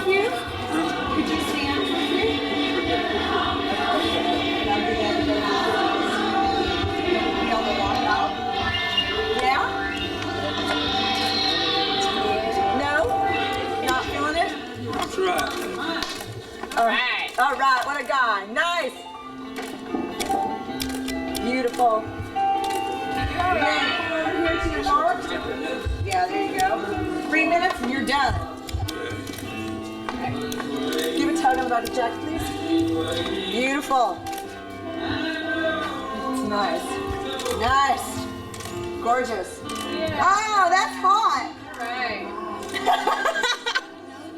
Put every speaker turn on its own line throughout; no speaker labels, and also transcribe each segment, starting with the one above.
with you? Could you stand with me? Yeah? No? Not feeling it?
That's right.
All right. All right, what a guy. Nice. Beautiful. Then over here to your mark. Yeah, there you go. 3 minutes and you're done. Okay. Give a tug on the back of Jack, please. Beautiful. It's nice. Nice. Gorgeous. Oh, that's hot.
All right.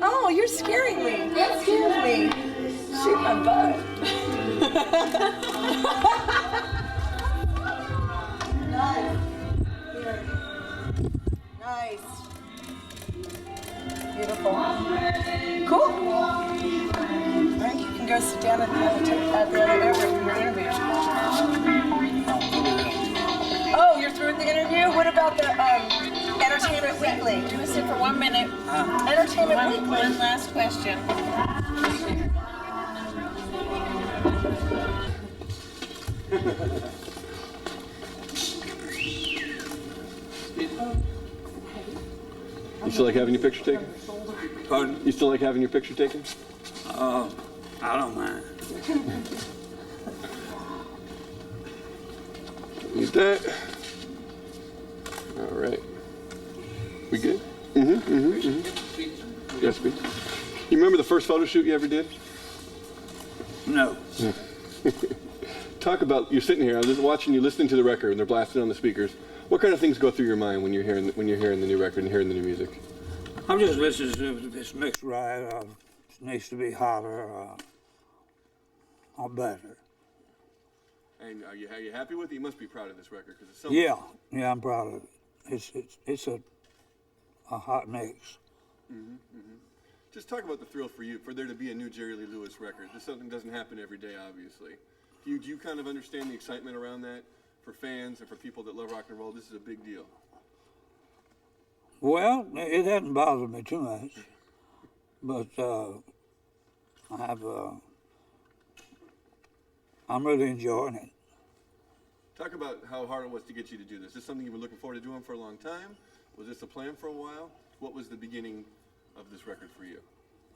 Oh, you're scaring me. That scares me. Shoot my butt. Nice. Here. Nice. Beautiful. Cool. I think you can go sit down at the other area for your interview. Oh, you're through with the interview? What about the Entertainment Weekly?
You're gonna sit for 1 minute.
Entertainment Weekly.
One last question.
You still like having your picture taken?
Pardon?
You still like having your picture taken?
I don't mind.
Need that. All right. We good? Yes, please. You remember the first photo shoot you ever did?
No.
Talk about, you're sitting here, I'm just watching you, listening to the record, and they're blasting on the speakers. What kind of things go through your mind when you're hearing the new record and hearing the new music?
I'm just listening to this mix right. It needs to be hotter or better.
And are you happy with it? You must be proud of this record because it's so.
Yeah, I'm proud of it. It's a hot mix.
Just talk about the thrill for you, for there to be a new Jerry Lee Lewis record. This something doesn't happen every day, obviously. Do you kind of understand the excitement around that for fans and for people that love rock and roll? This is a big deal.
Well, it hasn't bothered me too much, but I'm really enjoying it.
Talk about how hard it was to get you to do this. Is this something you were looking forward to doing for a long time? Was this a plan for a while? What was the beginning of this record for you?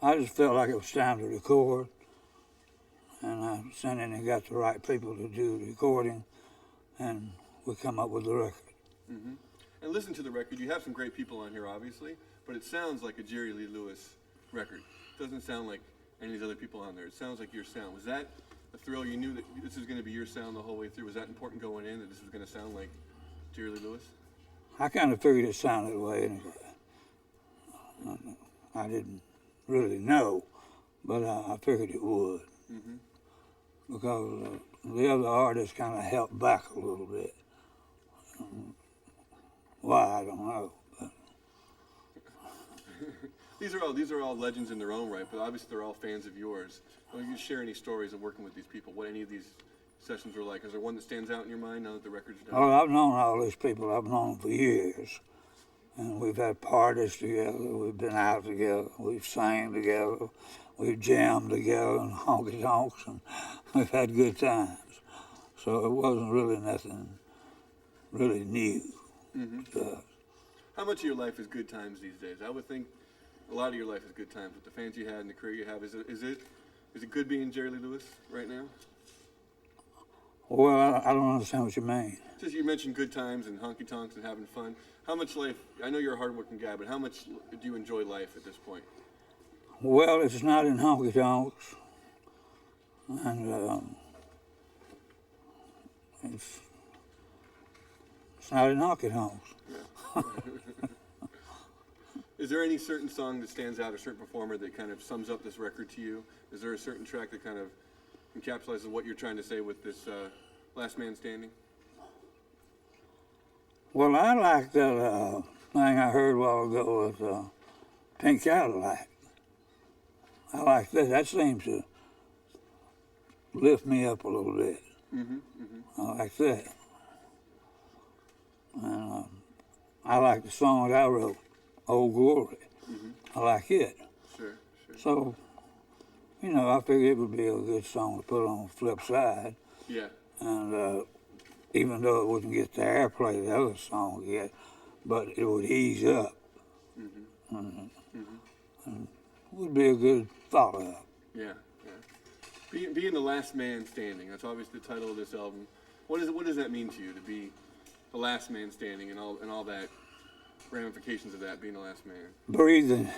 I just felt like it was time to record, and I sent in and got the right people to do the recording, and we come up with the record.
And listen to the record. You have some great people on here, obviously, but it sounds like a Jerry Lee Lewis record. It doesn't sound like any of these other people on there. It sounds like your sound. Was that a thrill? You knew that this was going to be your sound the whole way through. Was that important going in, that this was going to sound like Jerry Lee Lewis?
I kind of figured it sounded that way anyway. I didn't really know, but I figured it would. Because the other artists kind of helped back a little bit. Why, I don't know. But.
These are all legends in their own right, but obviously they're all fans of yours. Will you share any stories of working with these people? What any of these sessions were like? Is there one that stands out in your mind now that the record's done?
Oh, I've known all these people. I've known them for years. And we've had parties together. We've been out together. We've sang together. We've jammed together in honky tonks, and we've had good times. So it wasn't really nothing really new to us.
How much of your life is good times these days? I would think a lot of your life is good times with the fans you had and the career you have. Is it good being Jerry Lee Lewis right now?
Well, I don't understand what you mean.
Just you mentioned good times and honky tonks and having fun. How much life? I know you're a hardworking guy, but how much do you enjoy life at this point?
Well, it's not in honky tonks, and it's not in honky tonks.
Is there any certain song that stands out, a certain performer that kind of sums up this record to you? Is there a certain track that kind of encapsulates what you're trying to say with this Last Man Standing?
Well, I like that thing I heard a while ago with Pink Cadillac. I like that. That seems to lift me up a little bit. I like that. And I like the song that I wrote, Old Glory. I like it.
Sure.
So, you know, I figured it would be a good song to put on the flip side.
Yeah.
And even though it wouldn't get the airplay the other song get, but it would ease up. And would be a good follow-up.
Yeah. Being the last man standing, that's obviously the title of this album. What does that mean to you, to be the last man standing and all that ramifications of that, being the last man?
Breathing.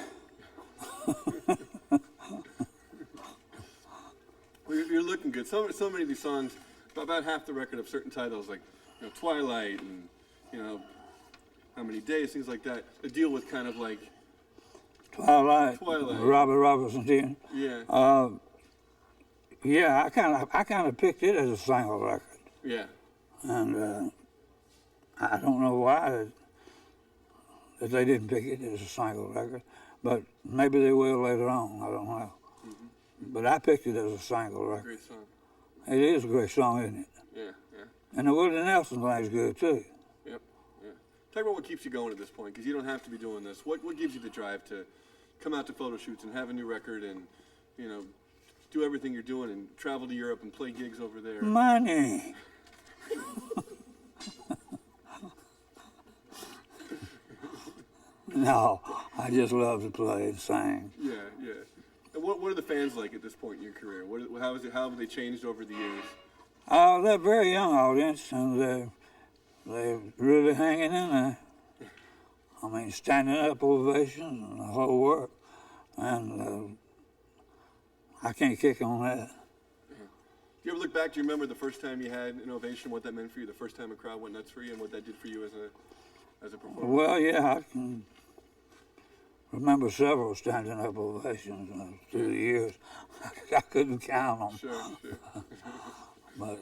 Well, you're looking good. So many of these songs, about half the record of certain titles, like, you know, Twilight and, you know, How Many Days, things like that, they deal with kind of like
Twilight.
Twilight.
Robert Robertson did.
Yeah.
Yeah, I kind of picked it as a single record,
Yeah.
and I don't know why that they didn't pick it as a single record, but maybe they will later on. I don't know. But I picked it as a single record.
Great song.
It is a great song, isn't it?
Yeah.
And the Willie Nelson thing's good too.
Yep. Talk about what keeps you going at this point, because you don't have to be doing this. What gives you the drive to come out to photo shoots and have a new record and, you know, do everything you're doing and travel to Europe and play gigs over there?
Money. No, I just love to play and sing.
Yeah. And what are the fans like at this point in your career? How have they changed over the years?
They're a very young audience, and they're really hanging in there. I mean, standing up ovations and the whole work. And I can't kick on that.
Do you ever look back? Do you remember the first time you had an ovation, what that meant for you, the first time a crowd went nuts for you, and what that did for you as a performer?
Well, yeah, I can remember several standing up ovations through the years. I couldn't count them.
Sure.
But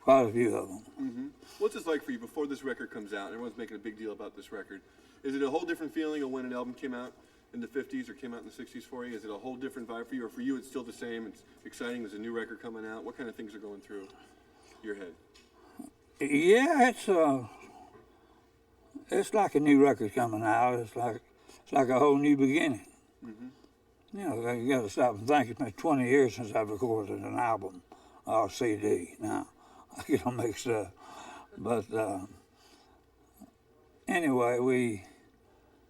quite a few of them.
What's this like for you before this record comes out? Everyone's making a big deal about this record. Is it a whole different feeling of when an album came out in the 50s or came out in the 60s for you? Is it a whole different vibe for you? Or for you, it's still the same? It's exciting. There's a new record coming out. What kind of things are going through your head?
Yeah, it's like a new record coming out. It's like a whole new beginning. You know, you got to stop and think. It's been 20 years since I've recorded an album or CD. Now, I get them mixed up. But anyway, we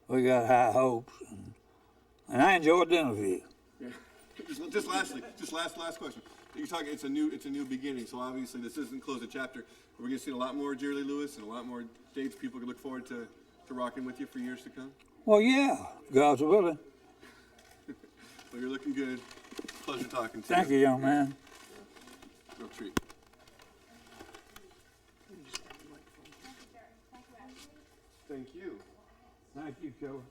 got high hopes, and I enjoyed the interview.
Yeah. Just last question. You're talking. It's a new beginning. So obviously, this isn't close a chapter. We're going to see a lot more Jerry Lee Lewis and a lot more dates. People can look forward to rocking with you for years to come.
Well, yeah, God's willing.
Well, you're looking good. Pleasure talking to you.
Thank you, young man.
Real treat. Thank you.
Thank you, Kelly.